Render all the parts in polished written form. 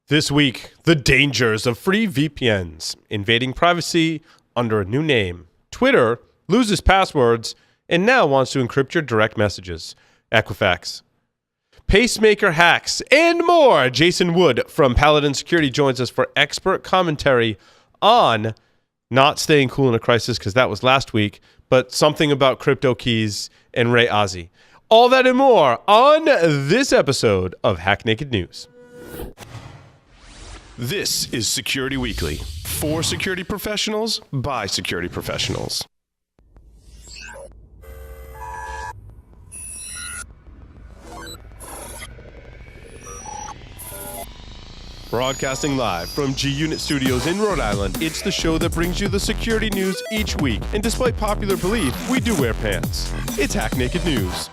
This week, the dangers of free VPNs, invading privacy under a new name. Twitter loses passwords and now wants to encrypt your direct messages. Equifax. Pacemaker hacks and more. Jason Wood from Paladin Security joins us for expert commentary on not staying cool in a crisis, because that was last week, but something about crypto keys and Ray Ozzie. All that and more on this episode of Hack Naked News. This is Security Weekly, for security professionals, by security professionals. Broadcasting live from G-Unit Studios in Rhode Island, it's the show that brings you the security news each week. And despite popular belief, we do wear pants. It's Hack Naked News.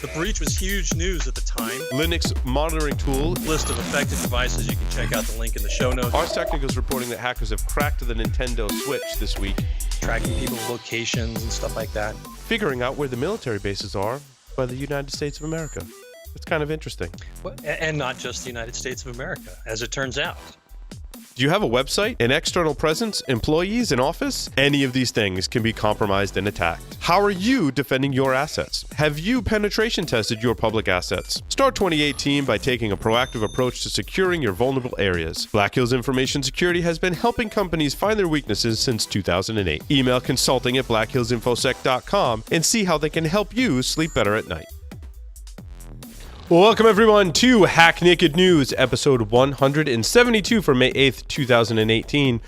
The breach was huge news at the time. Linux monitoring tool. List of affected devices. You can check out the link in the show notes. Ars Technica is reporting that hackers have cracked the Nintendo Switch this week. Tracking people's locations and stuff like that. Figuring out where the military bases are by the United States of America. It's kind of interesting. And not just the United States of America, as it turns out. Do you have a website, an external presence, employees, an office? Any of these things can be compromised and attacked. How are you defending your assets? Have you penetration tested your public assets? Start 2018 by taking a proactive approach to securing your vulnerable areas. Black Hills Information Security has been helping companies find their weaknesses since 2008. Email consulting at blackhillsinfosec.com and see how they can help you sleep better at night. Welcome, everyone, to Hack Naked News, episode 172 for May 8th, 2018.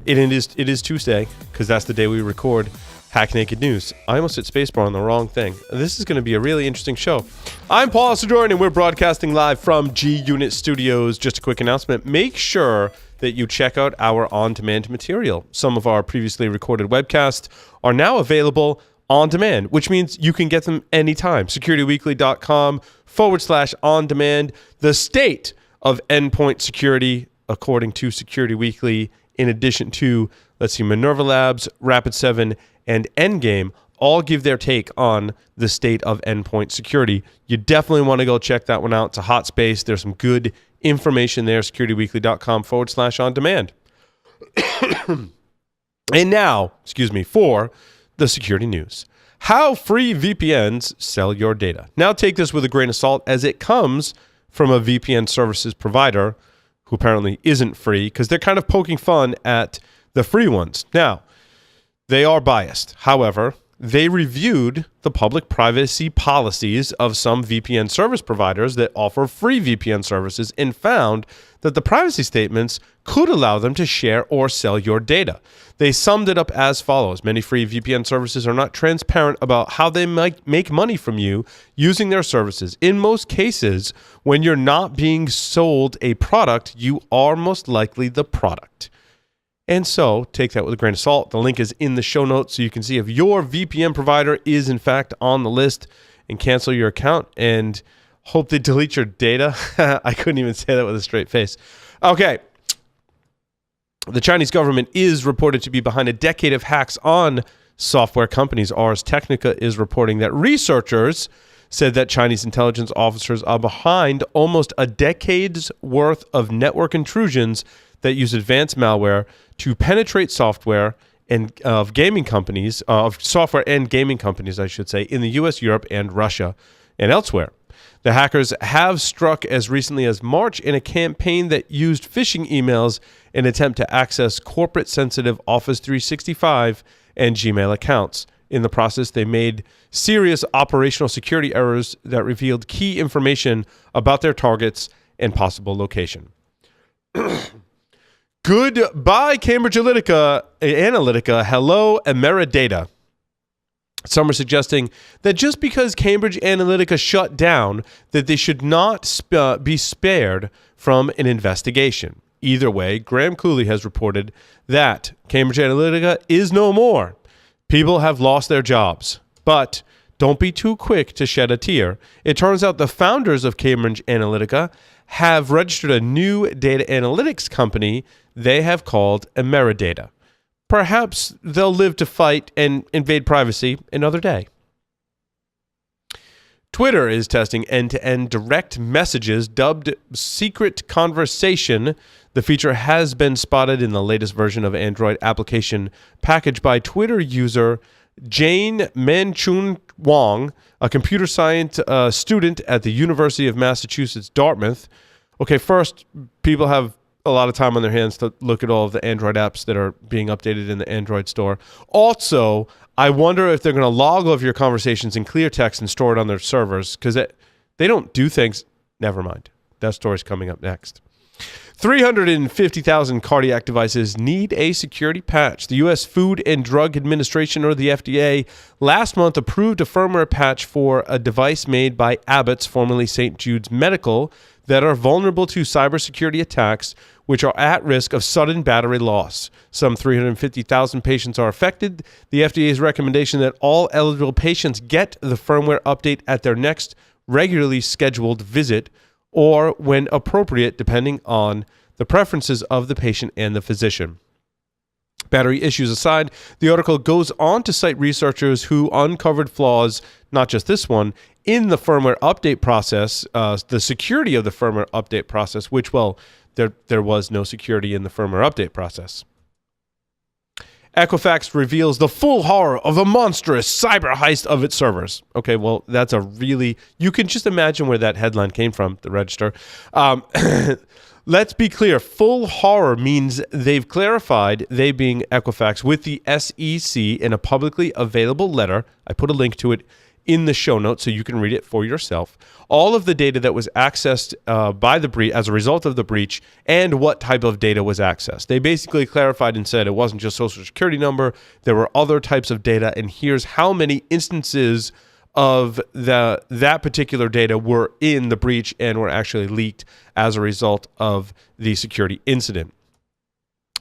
It is Tuesday, because that's the day we record Hack Naked News. I almost hit spacebar on the wrong thing. This is going to be a really interesting show. I'm Paul Sidorian, and we're broadcasting live from G-Unit Studios. Just a quick announcement. Make sure that you check out our on-demand material. Some of our previously recorded webcasts are now available on demand, which means you can get them anytime. securityweekly.com/on-demand. The state of endpoint security, according to Security Weekly, in addition to, Minerva Labs, Rapid7, and Endgame, all give their take on the state of endpoint security. You definitely want to go check that one out. It's a hot space. There's some good information there, securityweekly.com/on-demand. And now, for the security news. How free VPNs sell your data. Now take this with a grain of salt, as it comes from a VPN services provider who apparently isn't free, because they're kind of poking fun at the free ones. Now, they are biased. However, they reviewed the public privacy policies of some VPN service providers that offer free VPN services and found that the privacy statements could allow them to share or sell your data. They summed it up as follows. Many free VPN services are not transparent about how they might make money from you using their services. In most cases, when you're not being sold a product, you are most likely the product. And so, take that with a grain of salt. The link is in the show notes so you can see if your VPN provider is in fact on the list, and cancel your account and hope they delete your data. I couldn't even say that with a straight face. Okay. The Chinese government is reported to be behind a decade of hacks on software companies. Ars Technica is reporting that researchers said that Chinese intelligence officers are behind almost a decade's worth of network intrusions that use advanced malware to penetrate software and software and gaming companies, I should say, in the US, Europe, and Russia, and elsewhere. The hackers have struck as recently as March in a campaign that used phishing emails in an attempt to access corporate-sensitive Office 365 and Gmail accounts. In the process, they made serious operational security errors that revealed key information about their targets and possible location. Goodbye, Cambridge Analytica. Hello, Emeridata. Some are suggesting that just because Cambridge Analytica shut down, that they should not be spared from an investigation. Either way, Graham Cooley has reported that Cambridge Analytica is no more. People have lost their jobs. But don't be too quick to shed a tear. It turns out the founders of Cambridge Analytica have registered a new data analytics company they have called Emeridata. Perhaps they'll live to fight and invade privacy another day. Twitter is testing end-to-end direct messages dubbed Secret Conversation. The feature has been spotted in the latest version of Android application packaged by Twitter user Jane Manchun Wong, a computer science student at the University of Massachusetts, Dartmouth. Okay, first, people have a lot of time on their hands to look at all of the Android apps that are being updated in the Android store. Also, I wonder if they're going to log all of your conversations in clear text and store it on their servers, because they don't do things. Never mind. That story's coming up next. 350,000 cardiac devices need a security patch. The U.S. Food and Drug Administration, or the FDA, last month approved a firmware patch for a device made by Abbott's, formerly St. Jude's Medical, that are vulnerable to cybersecurity attacks, which are at risk of sudden battery loss. Some 350,000 patients are affected. The FDA's recommendation that all eligible patients get the firmware update at their next regularly scheduled visit, or when appropriate, depending on the preferences of the patient and the physician. Battery issues aside, the article goes on to cite researchers who uncovered flaws, not just this one, in the firmware update process, the security of the firmware update process, which, well, there was no security in the firmware update process. Equifax reveals the full horror of a monstrous cyber heist of its servers. Okay, well, that's a really... You can just imagine where that headline came from, the Register. Let's be clear. Full horror means they've clarified, they being Equifax, with the SEC in a publicly available letter. I put a link to it in the show notes so you can read it for yourself. All of the data that was accessed by the breach as a result of the breach, and what type of data was accessed. They basically clarified and said it wasn't just social security number, there were other types of data, and here's how many instances of that particular data were in the breach and were actually leaked as a result of the security incident.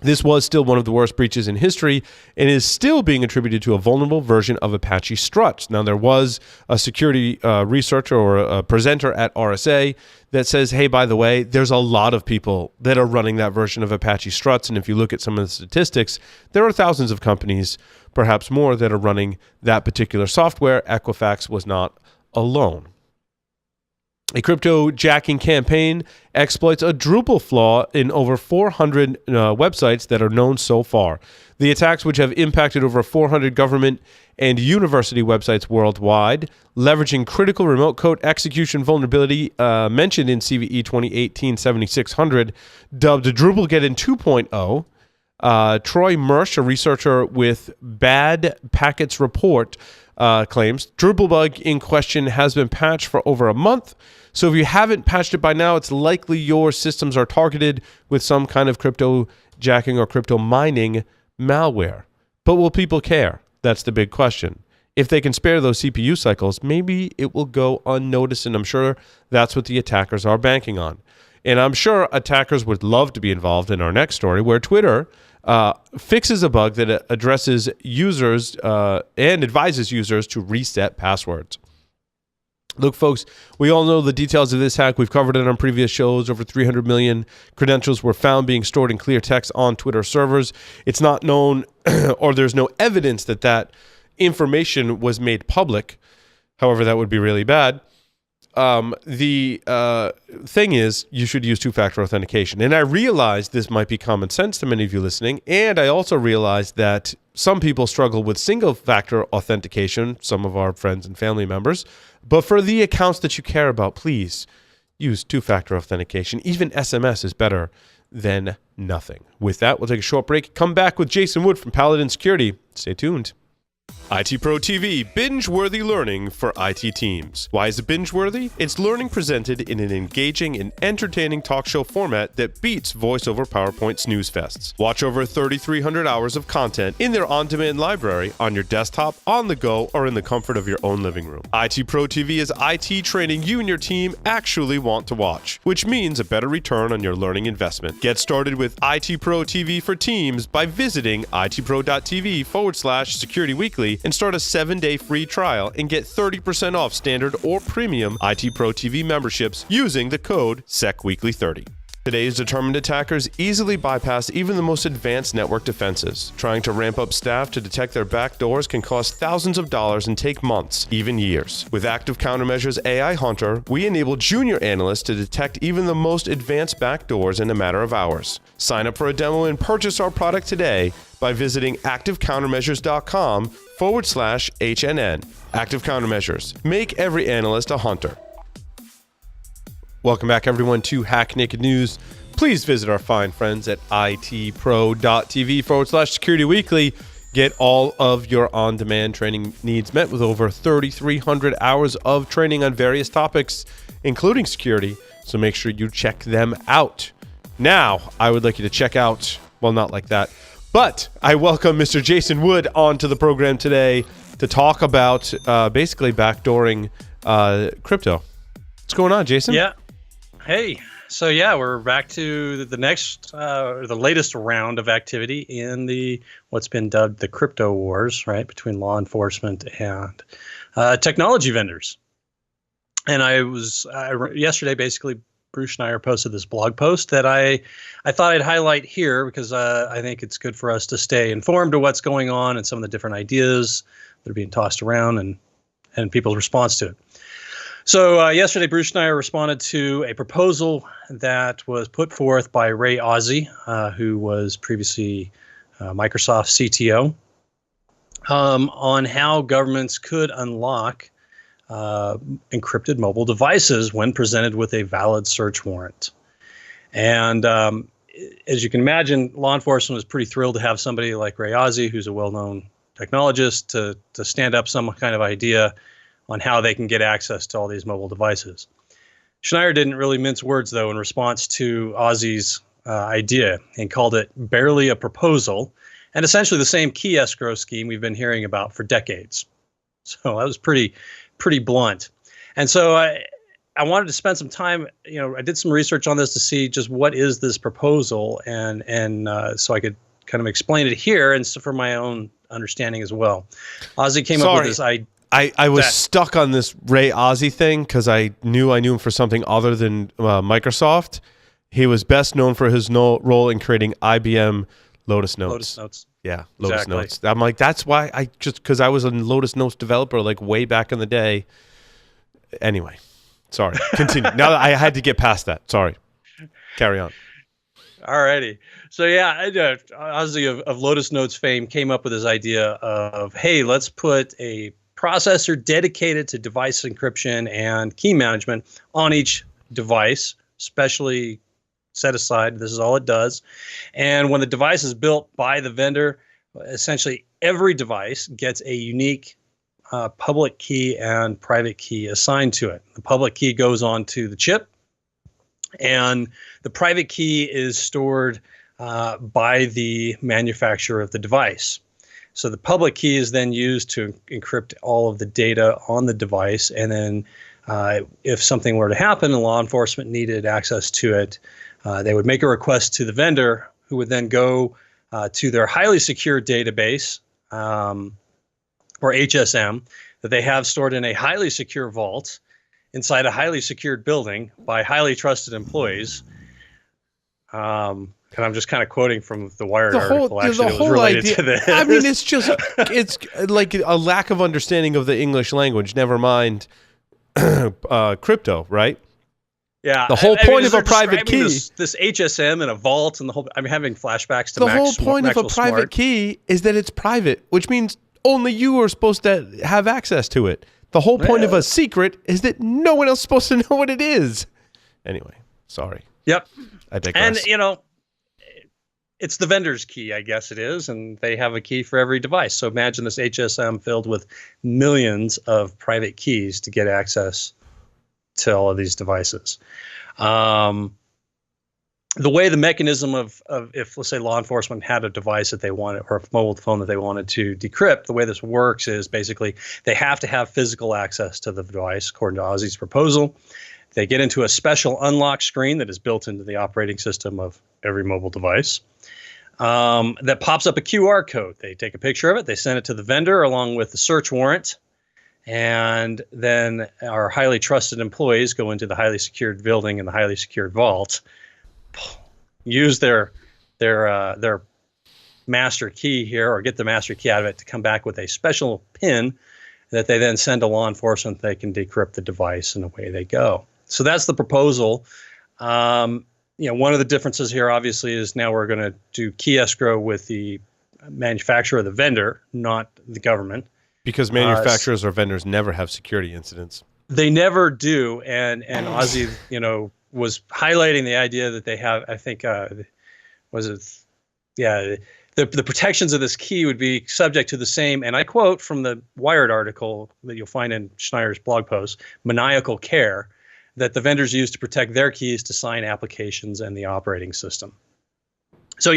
This was still one of the worst breaches in history and is still being attributed to a vulnerable version of Apache Struts. Now, there was a security researcher or a presenter at RSA that says, hey, by the way, there's a lot of people that are running that version of Apache Struts. And if you look at some of the statistics, there are thousands of companies, perhaps more, that are running that particular software. Equifax was not alone. A crypto jacking campaign exploits a Drupal flaw in over 400 websites that are known so far. The attacks, which have impacted over 400 government and university websites worldwide, leveraging critical remote code execution vulnerability mentioned in CVE 2018-7600, dubbed DrupalGeddon 2.0. Troy Mersch, a researcher with Bad Packets Report, claims Drupal bug in question has been patched for over a month. So if you haven't patched it by now, it's likely your systems are targeted with some kind of crypto jacking or crypto mining malware. But will people care? That's the big question. If they can spare those CPU cycles, maybe it will go unnoticed, and I'm sure that's what the attackers are banking on. And I'm sure attackers would love to be involved in our next story, where Twitter fixes a bug that addresses users and advises users to reset passwords. Look, folks, we all know the details of this hack. We've covered it on previous shows. Over 300 million credentials were found being stored in clear text on Twitter servers. It's not known, or there's no evidence that that information was made public. However, that would be really bad. The thing is, you should use two-factor authentication. And I realize this might be common sense to many of you listening. And I also realize that some people struggle with single-factor authentication, some of our friends and family members. But for the accounts that you care about, please use two-factor authentication. Even SMS is better than nothing. With that, we'll take a short break. Come back with Jason Wood from Paladin Security. Stay tuned. IT Pro TV, binge-worthy learning for IT teams. Why is it binge-worthy? It's learning presented in an engaging and entertaining talk show format that beats voice-over PowerPoint snooze fests. Watch over 3,300 hours of content in their on-demand library on your desktop, on the go, or in the comfort of your own living room. IT Pro TV is IT training you and your team actually want to watch, which means a better return on your learning investment. Get started with IT Pro TV for teams by visiting itpro.tv/Security Weekly and start a 7-day free trial and get 30% off standard or premium IT Pro TV memberships using the code SECWeekly30. Today's determined attackers easily bypass even the most advanced network defenses. Trying to ramp up staff to detect their backdoors can cost thousands of dollars and take months, even years. With Active Countermeasures AI Hunter, we enable junior analysts to detect even the most advanced backdoors in a matter of hours. Sign up for a demo and purchase our product today by visiting activecountermeasures.com/HNN. Active Countermeasures. Make every analyst a hunter. Welcome back, everyone, to Hack Naked News. Please visit our fine friends at itpro.tv/Security Weekly. Get all of your on-demand training needs met with over 3,300 hours of training on various topics, including security. So make sure you check them out. Now, I would like you to check out, well, not like that, but I welcome Mr. Jason Wood onto the program today to talk about basically backdooring crypto. What's going on, Jason? Yeah. Hey, so yeah, we're back to the next, the latest round of activity in what's been dubbed the crypto wars, right, between law enforcement and technology vendors. And yesterday, basically, Bruce Schneier posted this blog post that I thought I'd highlight here because I think it's good for us to stay informed of what's going on and some of the different ideas that are being tossed around and people's response to it. So yesterday, Bruce Schneier responded to a proposal that was put forth by Ray Ozzie, who was previously Microsoft CTO, on how governments could unlock encrypted mobile devices when presented with a valid search warrant. And as you can imagine, law enforcement was pretty thrilled to have somebody like Ray Ozzie, who's a well-known technologist, to stand up some kind of idea on how they can get access to all these mobile devices. Schneier didn't really mince words, though, in response to Ozzie's idea and called it barely a proposal and essentially the same key escrow scheme we've been hearing about for decades. So that was pretty blunt. And so I wanted to spend some time, I did some research on this to see just what is this proposal and so I could kind of explain it here and so for my own understanding as well. Ozzie came up with this idea. I was stuck on this Ray Ozzie thing because I knew him for something other than Microsoft. He was best known for his role in creating IBM Lotus Notes. Lotus Notes. Yeah, Lotus Notes. I'm like, that's why because I was a Lotus Notes developer like way back in the day. Anyway, sorry. Continue. Now that I had to get past that. Sorry. Carry on. Alrighty. So yeah, Ozzie of Lotus Notes fame came up with this idea of, hey, let's put a processor dedicated to device encryption and key management on each device, specially set aside. This is all it does. And when the device is built by the vendor, essentially every device gets a unique public key and private key assigned to it. The public key goes on to the chip, and the private key is stored by the manufacturer of the device. So the public key is then used to encrypt all of the data on the device. And then if something were to happen and law enforcement needed access to it, they would make a request to the vendor, who would then go to their highly secure database, or HSM, that they have stored in a highly secure vault inside a highly secured building by highly trusted employees. And I'm just kind of quoting from the Wired article, actually, that was related to this. I mean, it's like a lack of understanding of the English language, never mind crypto, right? Yeah. The whole point of a private key. This HSM and a vault and the whole, I'm having flashbacks to the whole point of a private key is that it's private, which means only you are supposed to have access to it. The whole point of a secret is that no one else is supposed to know what it is. Anyway, sorry. Yep. I digress. And, it's the vendor's key, I guess it is, and they have a key for every device. So imagine this HSM filled with millions of private keys to get access to all of these devices. The way the mechanism of if, let's say, law enforcement had a device that they wanted, or a mobile phone that they wanted to decrypt, the way this works is basically they have to have physical access to the device, according to Ozzie's proposal. They get into a special unlock screen that is built into the operating system of every mobile device. That pops up a QR code. They take a picture of it, they send it to the vendor along with the search warrant, and then our highly trusted employees go into the highly secured building and the highly secured vault, use their master key here, or get the master key out of it to come back with a special PIN that they then send to law enforcement. They can decrypt the device, and away they go. So that's the proposal. One of the differences here, obviously, is now we're going to do key escrow with the manufacturer or the vendor, not the government. Because manufacturers or vendors never have security incidents. They never do. And Ozzy, was highlighting the idea that they have, I think, the protections of this key would be subject to the same, and I quote from the Wired article that you'll find in Schneier's blog post, maniacal care that the vendors use to protect their keys to sign applications and the operating system. So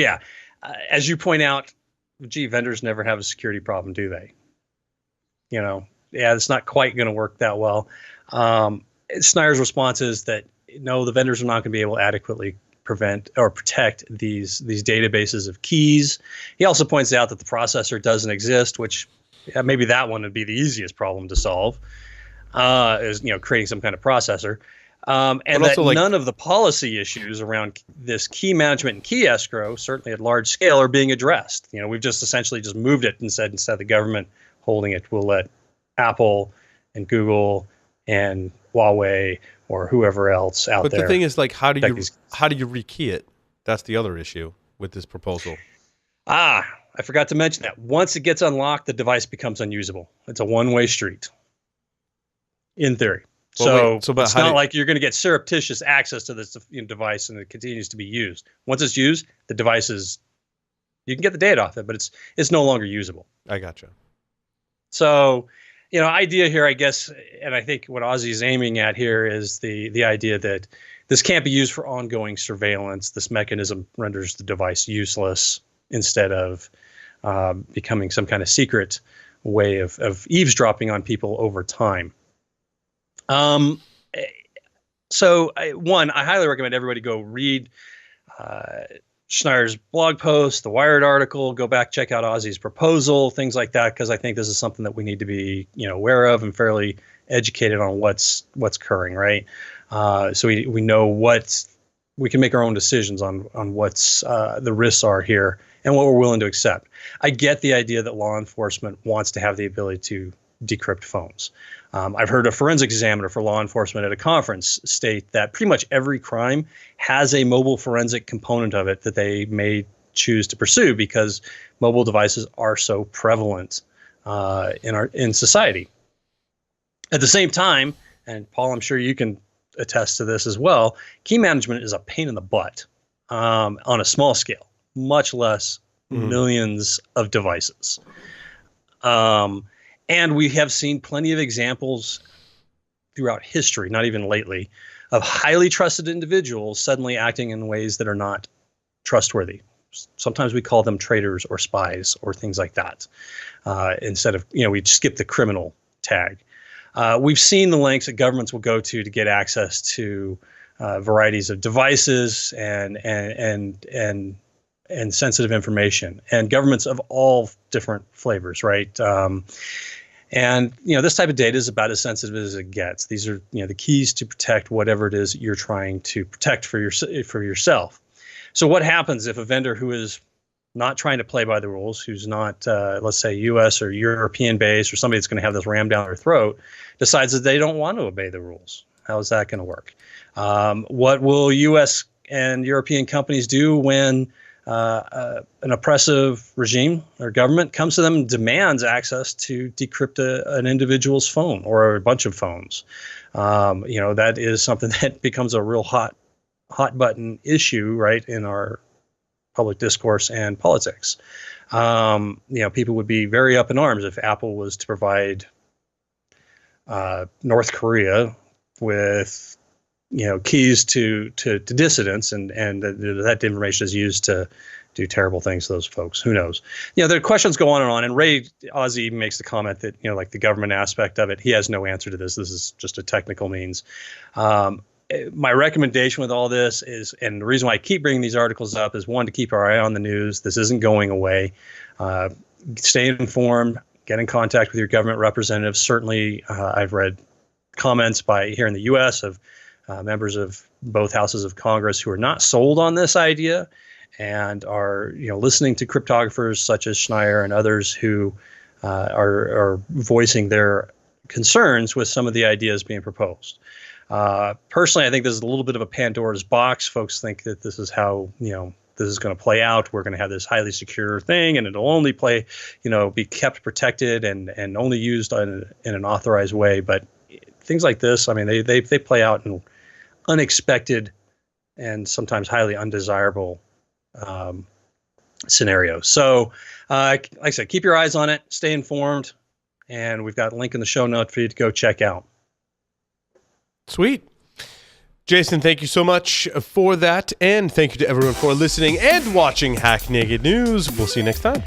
as you point out, vendors never have a security problem, do they? It's not quite going to work that well. Schneier's response is that no, the vendors are not going to be able to adequately prevent or protect these databases of keys. He also points out that the processor doesn't exist, which maybe that one would be the easiest problem to solve, is creating some kind of processor. And that none of the policy issues around this key management and key escrow, certainly at large scale, are being addressed. We've just essentially just moved it and said instead of the government holding it, we'll let Apple and Google and Huawei or whoever else out there. But the thing is, how do you rekey it? That's the other issue with this proposal. I forgot to mention that. Once it gets unlocked, the device becomes unusable. It's a one-way street, in theory. But it's not like you're going to get surreptitious access to this device and it continues to be used. Once it's used, the device you can get the data off it, but it's no longer usable. I gotcha. So, idea here, I guess, and I think what Ozzy is aiming at here is the idea that this can't be used for ongoing surveillance. This mechanism renders the device useless instead of becoming some kind of secret way of eavesdropping on people over time. I highly recommend everybody go read Schneier's blog post, the Wired article, go back, check out Ozzy's proposal, things like that, because I think this is something that we need to be, aware of and fairly educated on what's occurring, right? So we know we can make our own decisions on what's the risks are here and what we're willing to accept. I get the idea that law enforcement wants to have the ability to decrypt phones. I've heard a forensic examiner for law enforcement at a conference state that pretty much every crime has a mobile forensic component of it that they may choose to pursue because mobile devices are so prevalent in society. At the same time, and Paul, I'm sure you can attest to this as well, key management is a pain in the butt on a small scale, much less millions of devices. And we have seen plenty of examples throughout history, not even lately, of highly trusted individuals suddenly acting in ways that are not trustworthy. Sometimes we call them traitors or spies or things like that. Instead of, we skip the criminal tag. We've seen the lengths that governments will go to get access to varieties of devices and sensitive information, and governments of all different flavors, right? And this type of data is about as sensitive as it gets. These are the keys to protect whatever it is you're trying to protect for yourself. So what happens if a vendor who is not trying to play by the rules, who's not, let's say, U.S. or European based, or somebody that's going to have this rammed down their throat, decides that they don't want to obey the rules? How is that going to work? What will U.S. and European companies do when an oppressive regime or government comes to them and demands access to decrypt an individual's phone or a bunch of phones? That is something that becomes a real hot button issue, right, in our public discourse and politics. People would be very up in arms if Apple was to provide North Korea with keys to dissidents, and that information is used to do terrible things to those folks. Who knows? The questions go on, and Ray Ozzy makes the comment that like the government aspect of it, he has no answer to this. This is just a technical means. My recommendation with all this is, and the reason why I keep bringing these articles up is, one, to keep our eye on the news. This isn't going away. Stay informed. Get in contact with your government representatives. Certainly, I've read comments here in the U.S. of members of both houses of Congress who are not sold on this idea and are listening to cryptographers such as Schneier and others who are voicing their concerns with some of the ideas being proposed. Personally, I think this is a little bit of a Pandora's box. Folks think that this is how this is going to play out. We're going to have this highly secure thing, and it'll only be kept protected and only used in an authorized way. But things like this, I mean, they play out in unexpected and sometimes highly undesirable scenarios. So, like I said, keep your eyes on it, stay informed, and we've got a link in the show notes for you to go check out. Sweet. Jason, thank you so much for that, and thank you to everyone for listening and watching Hack Naked News. We'll see you next time.